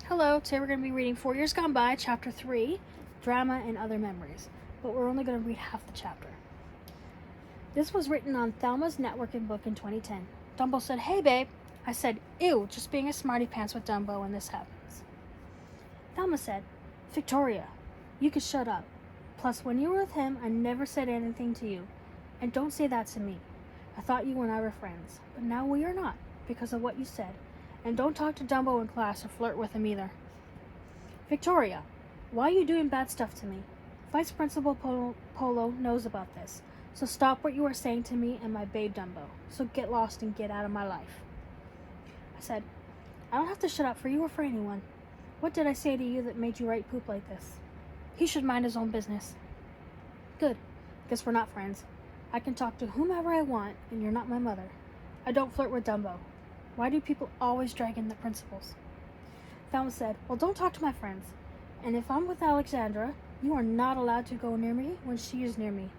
Hello, today we're going to be reading 4 Years Gone By, Chapter 3, Drama and Other Memories, but we're only going to read half the chapter. This was written on Thelma's networking book in 2010. Dumbo said, "Hey babe." I said, "Ew, just being a smarty pants with Dumbo when this happens." Thelma said, "Victoria, you could shut up. Plus, when you were with him, I never said anything to you. And don't say that to me. I thought you and I were friends, but now we are not, because of what you said. And don't talk to Dumbo in class or flirt with him either." "Victoria, why are you doing bad stuff to me? Vice Principal Polo knows about this, so stop what you are saying to me and my babe Dumbo. So get lost and get out of my life." I said, "I don't have to shut up for you or for anyone. What did I say to you that made you write poop like this? He should mind his own business." "Good. Guess we're not friends. I can talk to whomever I want, and you're not my mother. I don't flirt with Dumbo. Why do people always drag in the principals?" Thelma said, "Well, don't talk to my friends. And if I'm with Alexandra, you are not allowed to go near me when she is near me.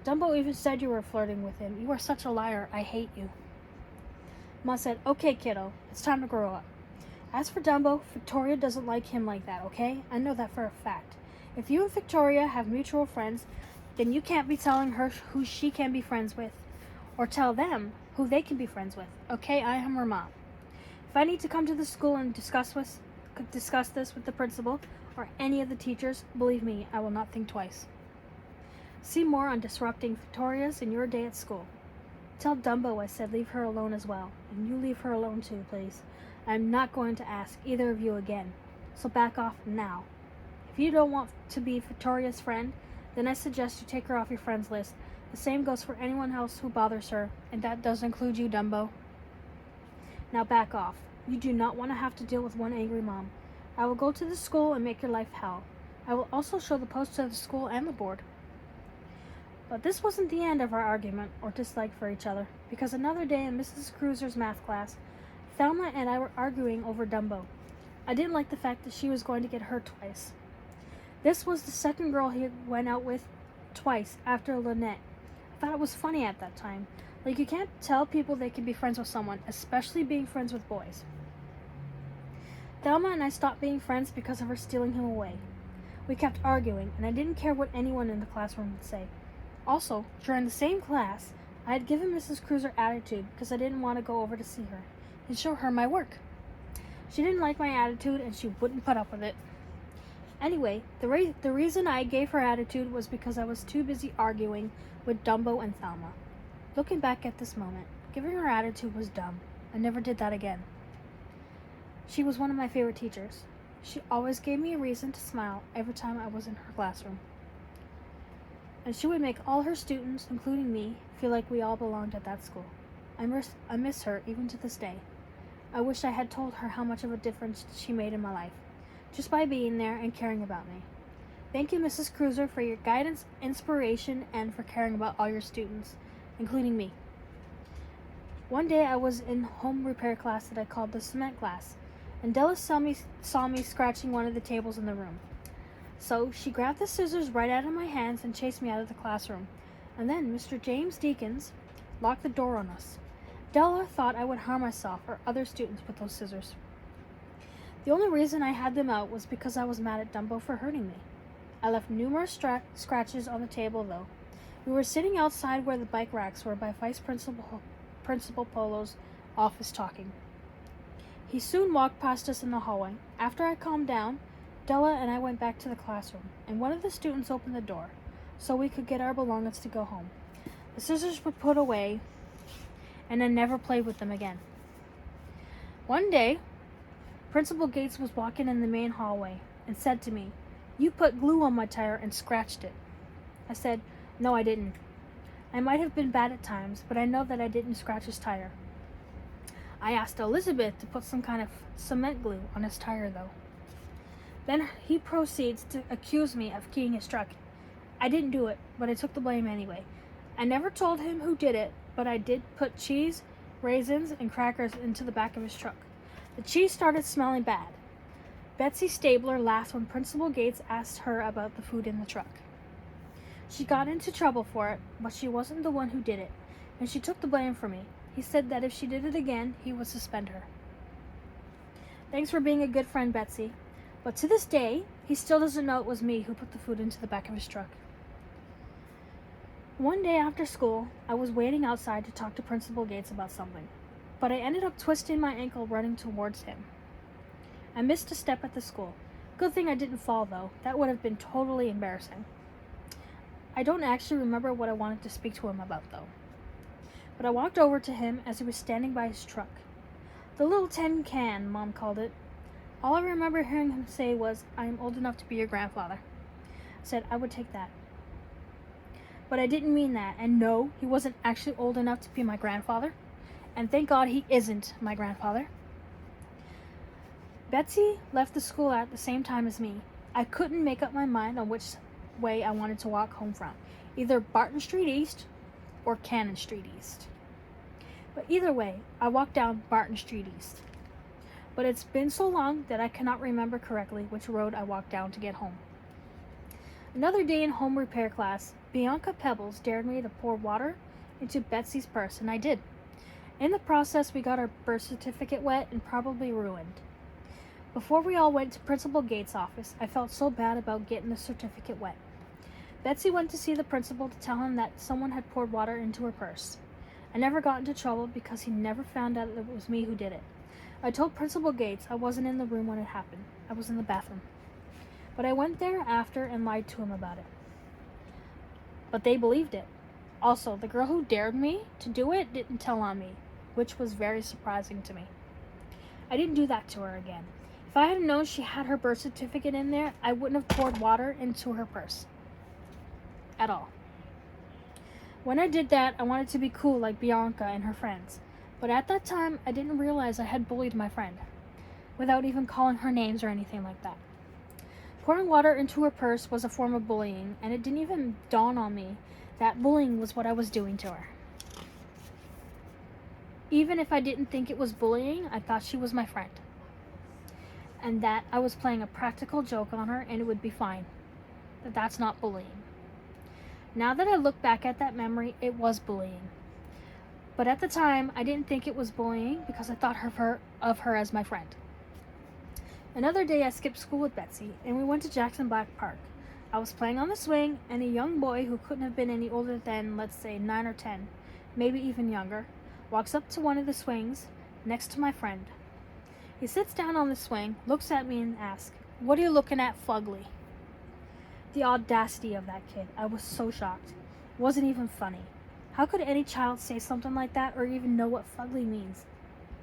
Dumbo even said you were flirting with him. You are such a liar. I hate you." Ma said, "Okay, kiddo, it's time to grow up. As for Dumbo, Victoria doesn't like him like that, okay? I know that for a fact. If you and Victoria have mutual friends, then you can't be telling her who she can be friends with, or tell them who they can be friends with, okay? I am her mom. If I need to come to the school and discuss this with the principal or any of the teachers, believe me, I will not think twice. See more on disrupting Victoria's in your day at school. Tell Dumbo I said leave her alone as well, and you leave her alone too, please. I'm not going to ask either of you again, so back off now. If you don't want to be Victoria's friend, then I suggest you take her off your friends list. The same goes for anyone else who bothers her, and that does include you, Dumbo. Now back off. You do not want to have to deal with one angry mom. I will go to the school and make your life hell. I will also show the post to the school and the board." But this wasn't the end of our argument or dislike for each other, because another day in Mrs. Cruiser's math class, Thelma and I were arguing over Dumbo. I didn't like the fact that she was going to get hurt twice. This was the second girl he went out with twice after Lynette. I thought it was funny at that time. Like, you can't tell people they can be friends with someone, especially being friends with boys. Thelma and I stopped being friends because of her stealing him away. We kept arguing, and I didn't care what anyone in the classroom would say. Also, during the same class, I had given Mrs. Cruiser attitude because I didn't want to go over to see her and show her my work. She didn't like my attitude, and she wouldn't put up with it. Anyway, the reason I gave her attitude was because I was too busy arguing with Dumbo and Thelma. Looking back at this moment, giving her attitude was dumb. I never did that again. She was one of my favorite teachers. She always gave me a reason to smile every time I was in her classroom. And she would make all her students, including me, feel like we all belonged at that school. I miss her even to this day. I wish I had told her how much of a difference she made in my life, just by being there and caring about me. Thank you, Mrs. Cruiser, for your guidance, inspiration, and for caring about all your students, including me. One day I was in home repair class that I called the cement class, and Della saw me scratching one of the tables in the room. So she grabbed the scissors right out of my hands and chased me out of the classroom. And then Mr. James Deakins locked the door on us. Della thought I would harm myself or other students with those scissors. The only reason I had them out was because I was mad at Dumbo for hurting me. I left numerous scratches on the table, though. We were sitting outside where the bike racks were by Vice Principal Polo's office talking. He soon walked past us in the hallway. After I calmed down, Della and I went back to the classroom, and one of the students opened the door so we could get our belongings to go home. The scissors were put away, and I never played with them again. One day, Principal Gates was walking in the main hallway and said to me, "You put glue on my tire and scratched it." I said, "No, I didn't. I might have been bad at times, but I know that I didn't scratch his tire." I asked Elizabeth to put some kind of cement glue on his tire, though. Then he proceeds to accuse me of keying his truck. I didn't do it, but I took the blame anyway. I never told him who did it, but I did put cheese, raisins, and crackers into the back of his truck. The cheese started smelling bad. Betsy Stabler laughed when Principal Gates asked her about the food in the truck. She got into trouble for it, but she wasn't the one who did it, and she took the blame for me. He said that if she did it again, he would suspend her. Thanks for being a good friend, Betsy. But to this day, he still doesn't know it was me who put the food into the back of his truck. One day after school, I was waiting outside to talk to Principal Gates about something, but I ended up twisting my ankle running towards him. I missed a step at the school. Good thing I didn't fall, though. That would have been totally embarrassing. I don't actually remember what I wanted to speak to him about, though. But I walked over to him as he was standing by his truck. The little tin can, Mom called it. All I remember hearing him say was, "I am old enough to be your grandfather." I said I would take that. But I didn't mean that, and no, he wasn't actually old enough to be my grandfather. And thank God he isn't my grandfather. Betsy left the school at the same time as me. I couldn't make up my mind on which way I wanted to walk home from, either Barton Street East or Cannon Street East. But either way, I walked down Barton Street East. But it's been so long that I cannot remember correctly which road I walked down to get home. Another day in home repair class, Bianca Pebbles dared me to pour water into Betsy's purse, and I did. In the process, we got our birth certificate wet and probably ruined. Before we all went to Principal Gates' office, I felt so bad about getting the certificate wet. Betsy went to see the principal to tell him that someone had poured water into her purse. I never got into trouble because he never found out it was me who did it. I told Principal Gates I wasn't in the room when it happened. I was in the bathroom. But I went there after and lied to him about it. But they believed it. Also, the girl who dared me to do it didn't tell on me, which was very surprising to me. I didn't do that to her again. If I had known she had her birth certificate in there, I wouldn't have poured water into her purse. At all. When I did that, I wanted to be cool like Bianca and her friends. But at that time, I didn't realize I had bullied my friend, without even calling her names or anything like that. Pouring water into her purse was a form of bullying, and it didn't even dawn on me that bullying was what I was doing to her. Even if I didn't think it was bullying, I thought she was my friend, and that I was playing a practical joke on her and it would be fine. That's not bullying. Now that I look back at that memory, it was bullying. But at the time, I didn't think it was bullying because I thought of her as my friend. Another day, I skipped school with Betsy, and we went to Jackson Black Park. I was playing on the swing, and a young boy who couldn't have been any older than, let's say, 9 or 10, maybe even younger, walks up to one of the swings next to my friend. He sits down on the swing, looks at me, and asks, "What are you looking at, fugly?" The audacity of that kid. I was so shocked. It wasn't even funny. How could any child say something like that or even know what fugly means?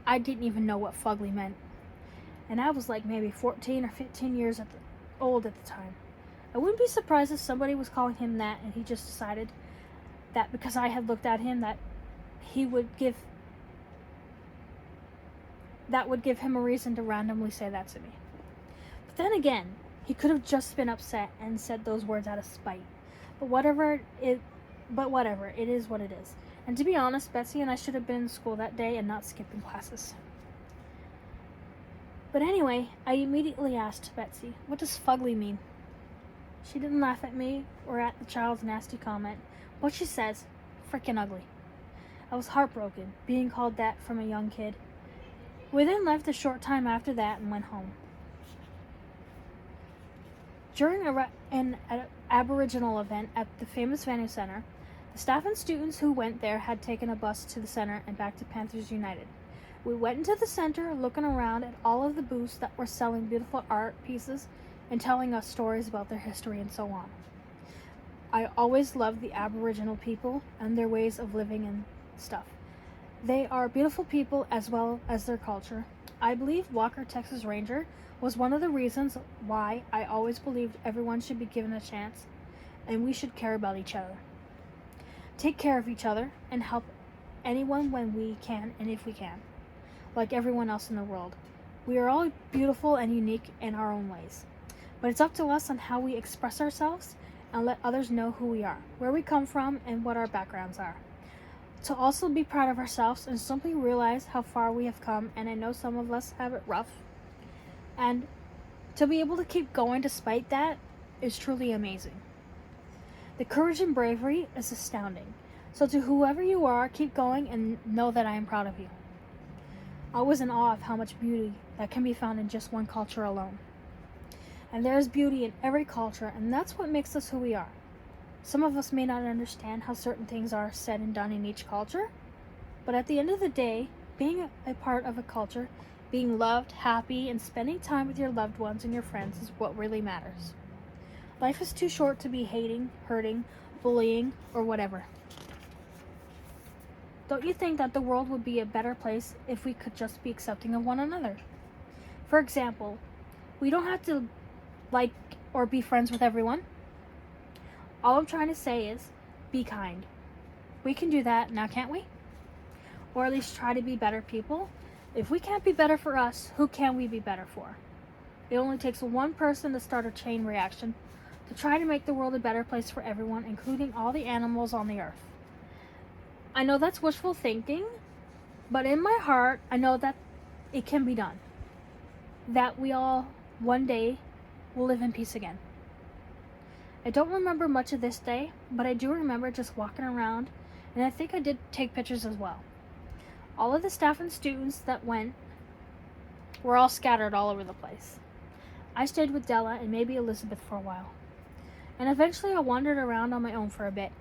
I didn't even know what fugly meant. And I was like maybe 14 or 15 years old at the time. I wouldn't be surprised if somebody was calling him that and he just decided that because I had looked at him that would give him a reason to randomly say that to me. But then again, he could have just been upset and said those words out of spite. But whatever, it is what it is. And to be honest, Betsy and I should have been in school that day and not skipping classes. But anyway, I immediately asked Betsy, "What does fugly mean?" She didn't laugh at me or at the child's nasty comment, but she says, "Frickin' ugly." I was heartbroken, being called that from a young kid. We then left a short time after that and went home. During an Aboriginal event at the famous Venue Center, the staff and students who went there had taken a bus to the center and back to Panthers United. We went into the center, looking around at all of the booths that were selling beautiful art pieces and telling us stories about their history and so on. I always loved the Aboriginal people and their ways of living and stuff. They are beautiful people as well as their culture. I believe Walker, Texas Ranger was one of the reasons why I always believed everyone should be given a chance and we should care about each other. Take care of each other and help anyone when we can and if we can. Like everyone else in the world. We are all beautiful and unique in our own ways. But it's up to us on how we express ourselves and let others know who we are, where we come from, and what our backgrounds are. To also be proud of ourselves and simply realize how far we have come, and I know some of us have it rough. And to be able to keep going despite that is truly amazing. The courage and bravery is astounding. So to whoever you are, keep going and know that I am proud of you. I was in awe of how much beauty that can be found in just one culture alone. And there is beauty in every culture, and that's what makes us who we are. Some of us may not understand how certain things are said and done in each culture, but at the end of the day, being a part of a culture, being loved, happy, and spending time with your loved ones and your friends is what really matters. Life is too short to be hating, hurting, bullying, or whatever. Don't you think that the world would be a better place if we could just be accepting of one another? For example, we don't have to like or be friends with everyone. All I'm trying to say is, be kind. We can do that now, can't we? Or at least try to be better people. If we can't be better for us, who can we be better for? It only takes one person to start a chain reaction to try to make the world a better place for everyone, including all the animals on the earth. I know that's wishful thinking, but in my heart, I know that it can be done. That we all, one day, will live in peace again. I don't remember much of this day, but I do remember just walking around, and I think I did take pictures as well. All of the staff and students that went were all scattered all over the place. I stayed with Della and maybe Elizabeth for a while. And eventually I wandered around on my own for a bit.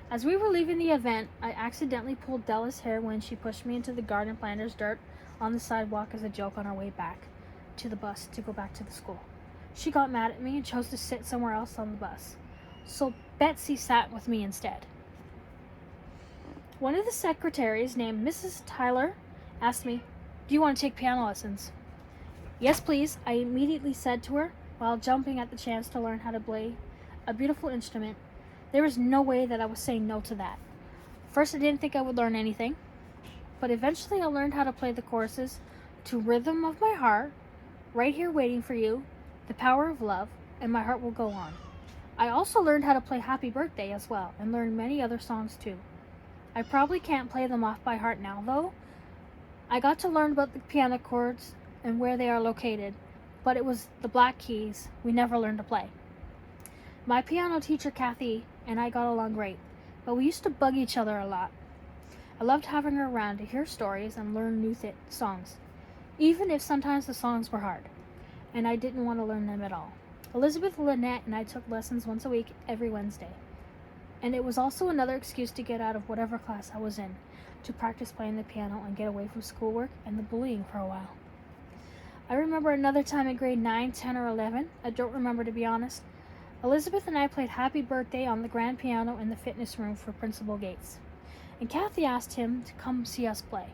As we were leaving the event, I accidentally pulled Della's hair when she pushed me into the garden planter's dirt on the sidewalk as a joke on our way back to the bus to go back to the school. She got mad at me and chose to sit somewhere else on the bus. So Betsy sat with me instead. One of the secretaries, named Mrs. Tyler, asked me, "Do you want to take piano lessons?" "Yes, please," I immediately said to her, while jumping at the chance to learn how to play a beautiful instrument. There was no way that I was saying no to that. First, I didn't think I would learn anything, but eventually I learned how to play the choruses to Rhythm of My Heart, Right Here Waiting for You, The Power of Love, and My Heart Will Go On. I also learned how to play Happy Birthday as well, and learned many other songs too. I probably can't play them off by heart now, though. I got to learn about the piano chords and where they are located, but it was the black keys we never learned to play. My piano teacher, Kathy, and I got along great, but we used to bug each other a lot. I loved having her around to hear stories and learn new songs, even if sometimes the songs were hard, and I didn't want to learn them at all. Elizabeth, Lynette, and I took lessons once a week every Wednesday, and it was also another excuse to get out of whatever class I was in, to practice playing the piano and get away from schoolwork and the bullying for a while. I remember another time in grade 9, 10, or 11, I don't remember to be honest, Elizabeth and I played Happy Birthday on the grand piano in the fitness room for Principal Gates, and Kathy asked him to come see us play.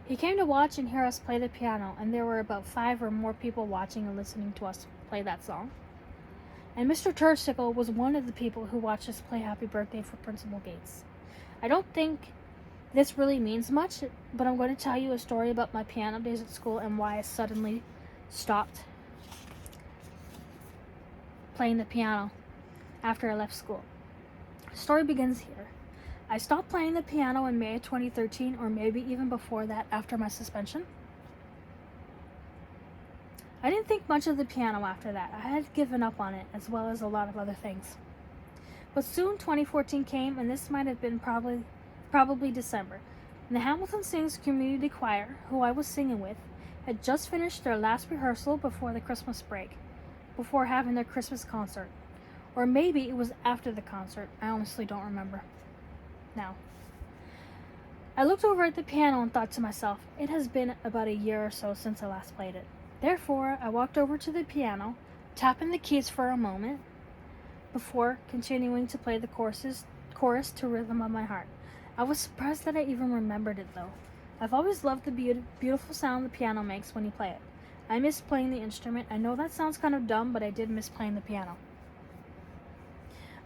He came to watch and hear us play the piano, and there were about 5 or more people watching and listening to us play that song. And Mr. Tursicle was one of the people who watched us play Happy Birthday for Principal Gates. I don't think this really means much, but I'm going to tell you a story about my piano days at school and why I suddenly stopped playing the piano after I left school. The story begins here. I stopped playing the piano in May of 2013, or maybe even before that, after my suspension. I didn't think much of the piano after that. I had given up on it, as well as a lot of other things. But soon 2014 came, and this might have been probably December, and the Hamilton Sings Community Choir, who I was singing with, had just finished their last rehearsal before the Christmas break, before having their Christmas concert. Or maybe it was after the concert. I honestly don't remember now. I looked over at the piano and thought to myself, it has been about a year or so since I last played it. Therefore, I walked over to the piano, tapping the keys for a moment, before continuing to play the chorus to Rhythm of My Heart. I was surprised that I even remembered it, though. I've always loved the beautiful sound the piano makes when you play it. I miss playing the instrument. I know that sounds kind of dumb, but I did miss playing the piano.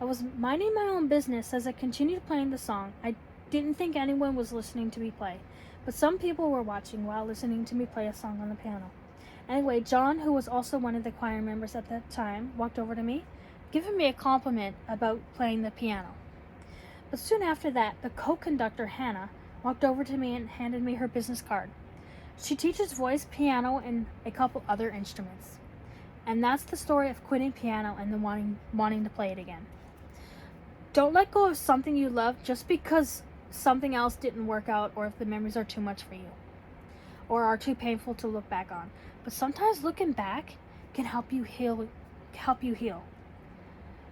I was minding my own business as I continued playing the song. I didn't think anyone was listening to me play, but some people were watching while listening to me play a song on the piano. Anyway, John, who was also one of the choir members at that time, walked over to me, giving me a compliment about playing the piano. But soon after that, the co-conductor, Hannah, walked over to me and handed me her business card. She teaches voice, piano, and a couple other instruments. And that's the story of quitting piano and then wanting to play it again. Don't let go of something you love just because something else didn't work out, or if the memories are too much for you or are too painful to look back on. But sometimes looking back can help you heal.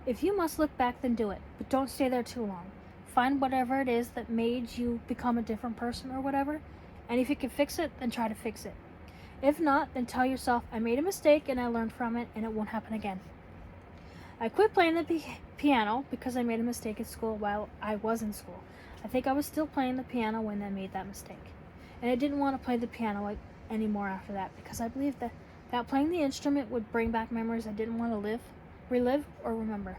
If you must look back, then do it, but don't stay there too long. Find whatever it is that made you become a different person or whatever, and if you can fix it, then try to fix it. If not, then tell yourself, I made a mistake and I learned from it and it won't happen again. I quit playing the piano because I made a mistake at school while I was in school. I think I was still playing the piano when I made that mistake. And I didn't want to play the piano anymore after that, because I believed that playing the instrument would bring back memories I didn't want to relive, or remember.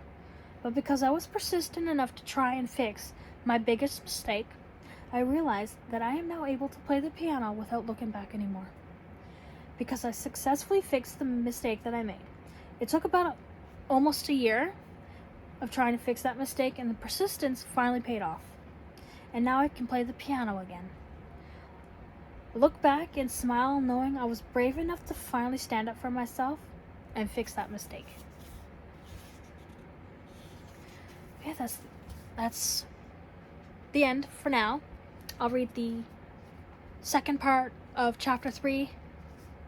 But because I was persistent enough to try and fix my biggest mistake, I realized that I am now able to play the piano without looking back anymore. Because I successfully fixed the mistake that I made. It took about almost a year of trying to fix that mistake, and the persistence finally paid off. And now I can play the piano again. Look back and smile knowing I was brave enough to finally stand up for myself and fix that mistake. Okay, that's the end for now. I'll read the second part of chapter 3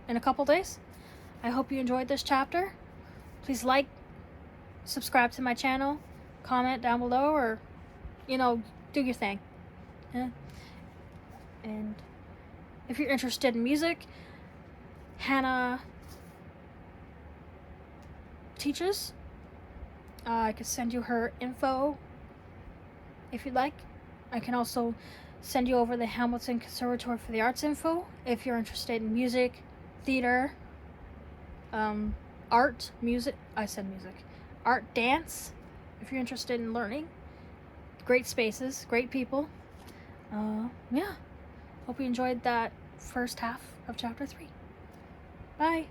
in a couple days. I hope you enjoyed this chapter. Please like, subscribe to my channel, comment down below, or, do your thing. Yeah. And if you're interested in music, Hannah teaches. I could send you her info if you'd like. I can also send you over the Hamilton Conservatory for the Arts info if you're interested in music, theater, art, music. I said music. Art, dance, if you're interested in learning. Great spaces, great people. Yeah. Hope you enjoyed that first half of chapter 3. Bye.